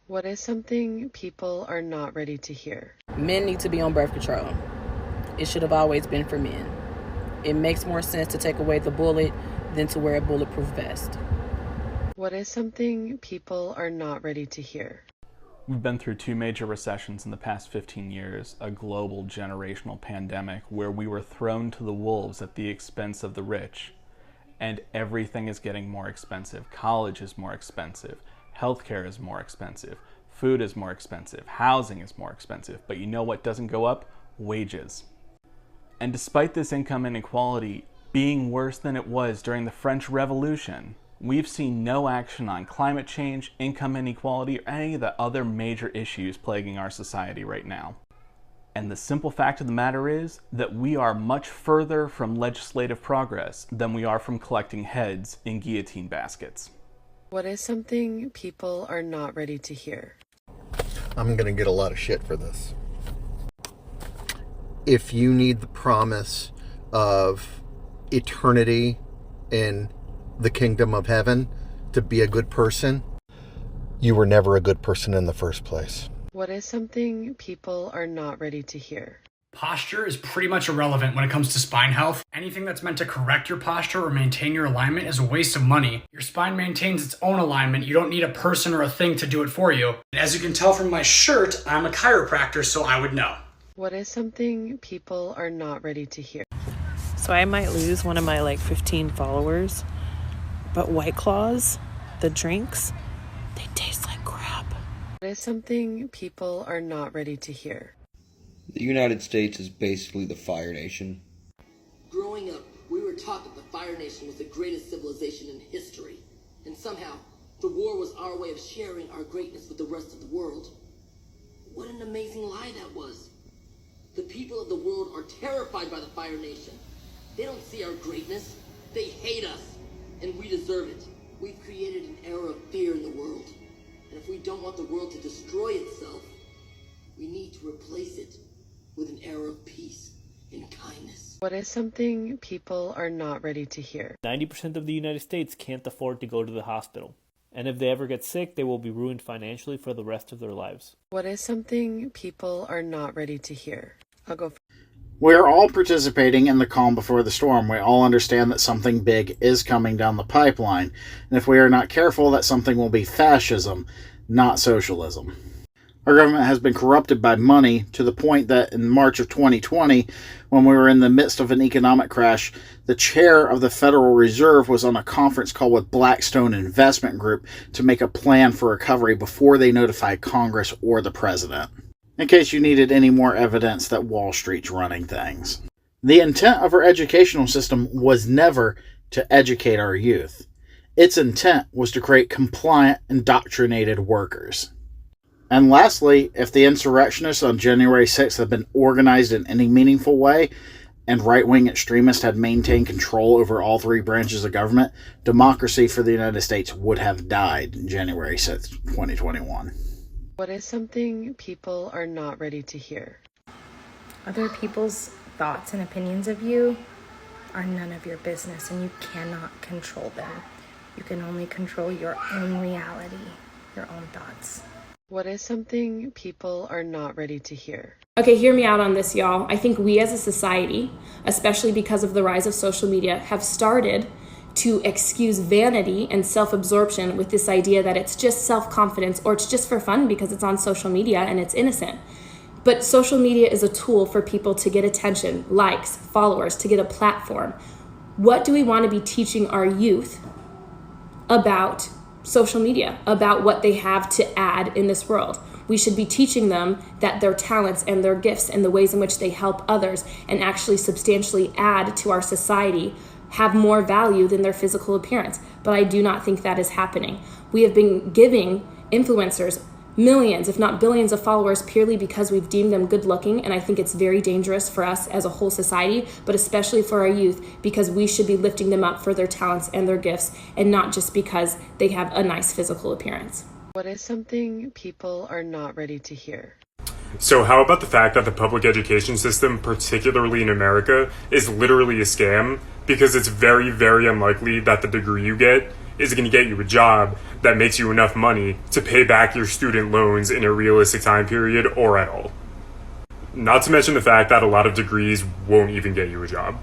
What is something people are not ready to hear? Men need to be on birth control. It should have always been for men. It makes more sense to take away the bullet than to wear a bulletproof vest. What is something people are not ready to hear? We've been through 2 major recessions in the past 15 years, a global generational pandemic where we were thrown to the wolves at the expense of the rich. And everything is getting more expensive. College is more expensive. Healthcare is more expensive. Food is more expensive. Housing is more expensive. But you know what doesn't go up? Wages. And despite this income inequality being worse than it was during the French Revolution, we've seen no action on climate change, income inequality, or any of the other major issues plaguing our society right now. And the simple fact of the matter is that we are much further from legislative progress than we are from collecting heads in guillotine baskets. What is something people are not ready to hear? I'm going to get a lot of shit for this. If you need the promise of eternity in the kingdom of heaven to be a good person, you were never a good person in the first place. What is something people are not ready to hear? Posture is pretty much irrelevant when it comes to spine health. Anything that's meant to correct your posture or maintain your alignment is a waste of money. Your spine maintains its own alignment. You don't need a person or a thing to do it for you. And as you can tell from my shirt, I'm a chiropractor, so I would know. What is something people are not ready to hear? So I might lose one of my 15 followers, but White Claws, the drinks, they taste like crap. What is something people are not ready to hear? The United States is basically the Fire Nation. Growing up, we were taught that the Fire Nation was the greatest civilization in history. And somehow, the war was our way of sharing our greatness with the rest of the world. What an amazing lie that was. The people of the world are terrified by the Fire Nation. They don't see our greatness. They hate us. And we deserve it. We've created an era of fear in the world. And if we don't want the world to destroy itself, we need to replace it with an era of peace and kindness. What is something people are not ready to hear? 90% of the United States can't afford to go to the hospital. And if they ever get sick, they will be ruined financially for the rest of their lives. What is something people are not ready to hear? I'll go. We're all participating in the calm before the storm. We all understand that something big is coming down the pipeline. And if we are not careful, that something will be fascism, not socialism. Our government has been corrupted by money to the point that in March of 2020, when we were in the midst of an economic crash, the chair of the Federal Reserve was on a conference call with Blackstone Investment Group to make a plan for recovery before they notified Congress or the president. In case you needed any more evidence that Wall Street's running things. The intent of our educational system was never to educate our youth. Its intent was to create compliant, indoctrinated workers. And lastly, if the insurrectionists on January 6th had been organized in any meaningful way, and right-wing extremists had maintained control over all 3 branches of government, democracy for the United States would have died January 6th, 2021. What is something people are not ready to hear? Other people's thoughts and opinions of you are none of your business, and you cannot control them. You can only control your own reality, your own thoughts. What is something people are not ready to hear? Okay, hear me out on this, y'all. I think we as a society, especially because of the rise of social media, have started to excuse vanity and self-absorption with this idea that it's just self-confidence or it's just for fun because it's on social media and it's innocent. But social media is a tool for people to get attention, likes, followers, to get a platform. What do we want to be teaching our youth about social media, about what they have to add in this world? We should be teaching them that their talents and their gifts and the ways in which they help others and actually substantially add to our society have more value than their physical appearance. But I do not think that is happening. We have been giving influencers millions, if not billions of followers purely because we've deemed them good looking. And I think it's very dangerous for us as a whole society, but especially for our youth, because we should be lifting them up for their talents and their gifts and not just because they have a nice physical appearance. What is something people are not ready to hear? So how about the fact that the public education system, particularly in America, is literally a scam? Because it's very, very unlikely that the degree you get is going to get you a job that makes you enough money to pay back your student loans in a realistic time period or at all. Not to mention the fact that a lot of degrees won't even get you a job.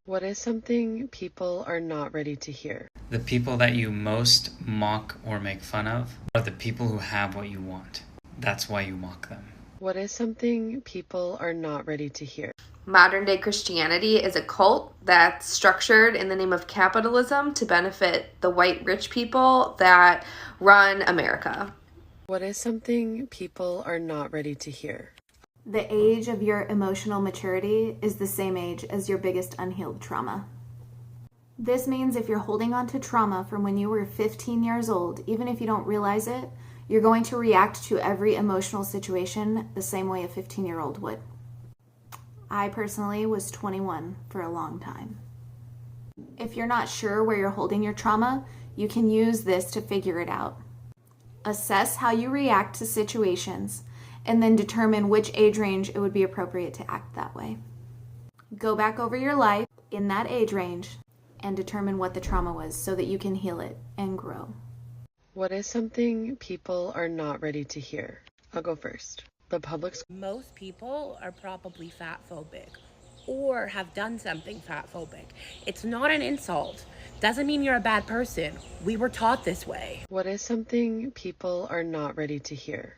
What is something people are not ready to hear? The people that you most mock or make fun of are the people who have what you want. That's why you mock them. What is something people are not ready to hear? Modern day Christianity is a cult that's structured in the name of capitalism to benefit the white rich people that run America. What is something people are not ready to hear? The age of your emotional maturity is the same age as your biggest unhealed trauma. This means if you're holding on to trauma from when you were 15 years old, even if you don't realize it, you're going to react to every emotional situation the same way a 15-year-old would. I personally was 21 for a long time. If you're not sure where you're holding your trauma, you can use this to figure it out. Assess how you react to situations, and then determine which age range it would be appropriate to act that way. Go back over your life in that age range and determine what the trauma was so that you can heal it and grow. What is something people are not ready to hear? I'll go first. The public school. Most people are probably fat phobic or have done something fat phobic. It's not an insult. Doesn't mean you're a bad person. We were taught this way. What is something people are not ready to hear?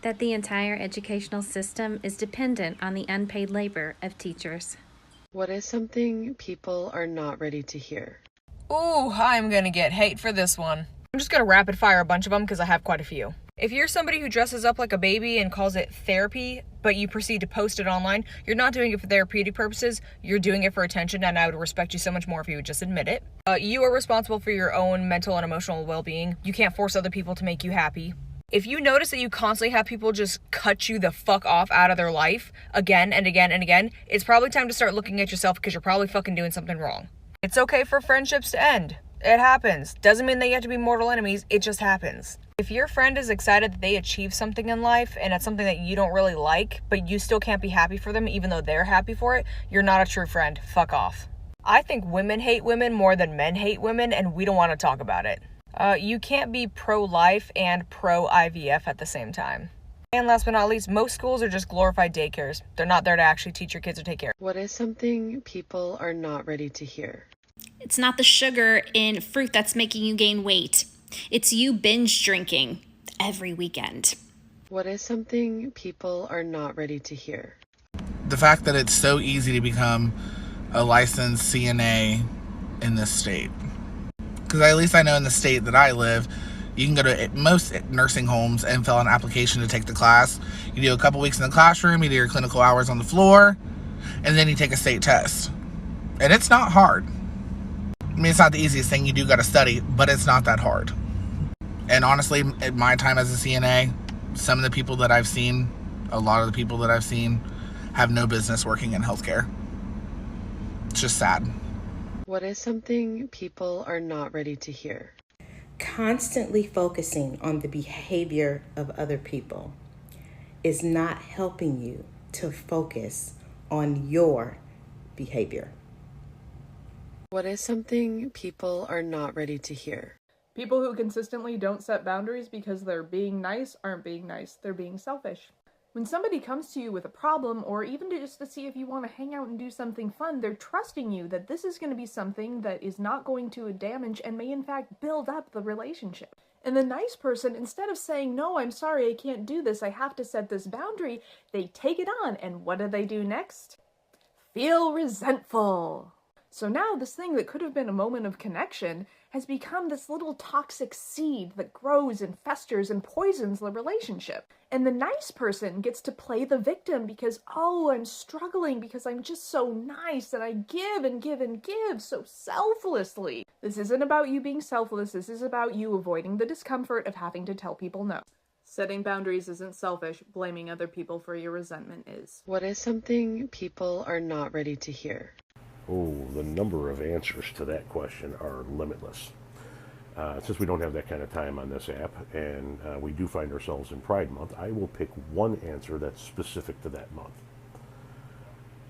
That the entire educational system is dependent on the unpaid labor of teachers. What is something people are not ready to hear? Ooh, I'm gonna get hate for this one. I'm just gonna rapid fire a bunch of them because I have quite a few. If you're somebody who dresses up like a baby and calls it therapy, but you proceed to post it online, you're not doing it for therapeutic purposes, you're doing it for attention, and I would respect you so much more if you would just admit it. You are responsible for your own mental and emotional well-being. You can't force other people to make you happy. If you notice that you constantly have people just cut you the fuck off out of their life again and again and again, it's probably time to start looking at yourself because you're probably fucking doing something wrong. It's okay for friendships to end. It happens. Doesn't mean that you have to be mortal enemies. It just happens. If your friend is excited that they achieve something in life and it's something that you don't really like, but you still can't be happy for them even though they're happy for it, you're not a true friend. Fuck off. I think women hate women more than men hate women, and we don't want to talk about it. You can't be pro-life and pro-IVF at the same time. And last but not least, most schools are just glorified daycares. They're not there to actually teach your kids or take care. What is something people are not ready to hear? It's not the sugar in fruit that's making you gain weight. It's you binge drinking every weekend. What is something people are not ready to hear? The fact that it's so easy to become a licensed CNA in this state. Because at least I know in the state that I live, you can go to most nursing homes and fill out an application to take the class. You do a couple weeks in the classroom, you do your clinical hours on the floor, and then you take a state test. And it's not hard. I mean, it's not the easiest thing. You do got to study, but it's not that hard. And honestly, at my time as a CNA, some of the people that I've seen, a lot of the people that I've seen, have no business working in healthcare. It's just sad. What is something people are not ready to hear? Constantly focusing on the behavior of other people is not helping you to focus on your behavior. What is something people are not ready to hear? People who consistently don't set boundaries because they're being nice aren't being nice, they're being selfish. When somebody comes to you with a problem, or even just to see if you want to hang out and do something fun, they're trusting you that this is going to be something that is not going to damage and may in fact build up the relationship. And the nice person, instead of saying, no, I'm sorry, I can't do this, I have to set this boundary, they take it on, and what do next? Feel resentful. So now this thing that could have been a moment of connection has become this little toxic seed that grows and festers and poisons the relationship. And the nice person gets to play the victim because, oh, I'm struggling because I'm just so nice and I give and give and give so selflessly. This isn't about you being selfless. This is about you avoiding the discomfort of having to tell people no. Setting boundaries isn't selfish. Blaming other people for your resentment is. What is something people are not ready to hear? Oh, the number of answers to that question are limitless. Since we don't have that kind of time on this app, and we do find ourselves in Pride Month, I will pick one answer that's specific to that month.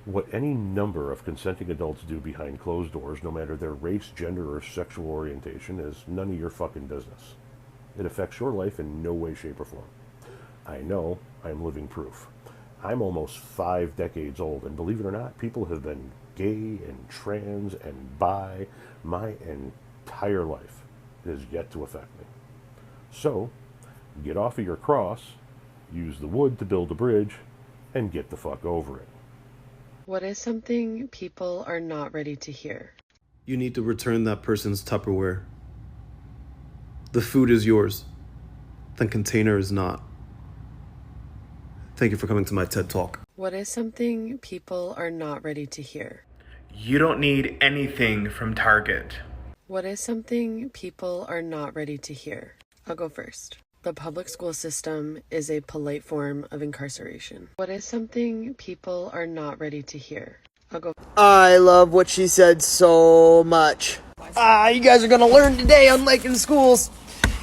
What any number of consenting adults do behind closed doors, no matter their race, gender, or sexual orientation, is none of your fucking business. It affects your life in no way, shape, or form. I know, I'm living proof. I'm almost 5 decades old, and believe it or not, people have been gay and trans and bi my entire life. It has yet to affect me. So, get off of your cross, use the wood to build a bridge, and get the fuck over it. What is something people are not ready to hear? You need to return that person's Tupperware. The food is yours. The container is not. Thank you for coming to my TED Talk. What is something people are not ready to hear? You don't need anything from Target. What is something people are not ready to hear? I'll go first. The public school system is a polite form of incarceration. What is something people are not ready to hear? I'll go. I love what she said so much. You guys are gonna learn today on Lakin Schools.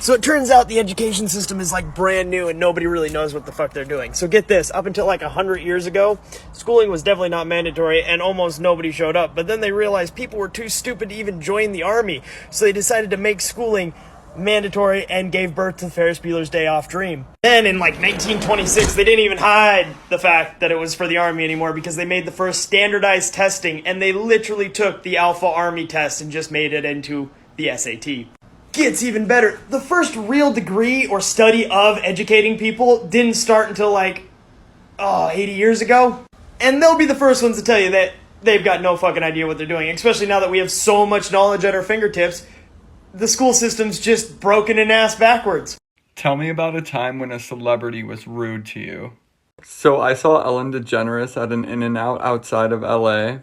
So it turns out the education system is like brand new and nobody really knows what the fuck they're doing. So get this, up until like 100 years ago, schooling was definitely not mandatory and almost nobody showed up. But then they realized people were too stupid to even join the army. So they decided to make schooling mandatory and gave birth to Ferris Bueller's Day Off dream. Then in like 1926, they didn't even hide the fact that it was for the army anymore because they made the first standardized testing and they literally took the Alpha Army test and just made it into the SAT. Gets even better. The first real degree or study of educating people didn't start until like, 80 years ago. And they'll be the first ones to tell you that they've got no fucking idea what they're doing, especially now that we have so much knowledge at our fingertips. The school system's just broken and ass backwards. Tell me about a time when a celebrity was rude to you. So I saw Ellen DeGeneres at an In-N-Out outside of LA.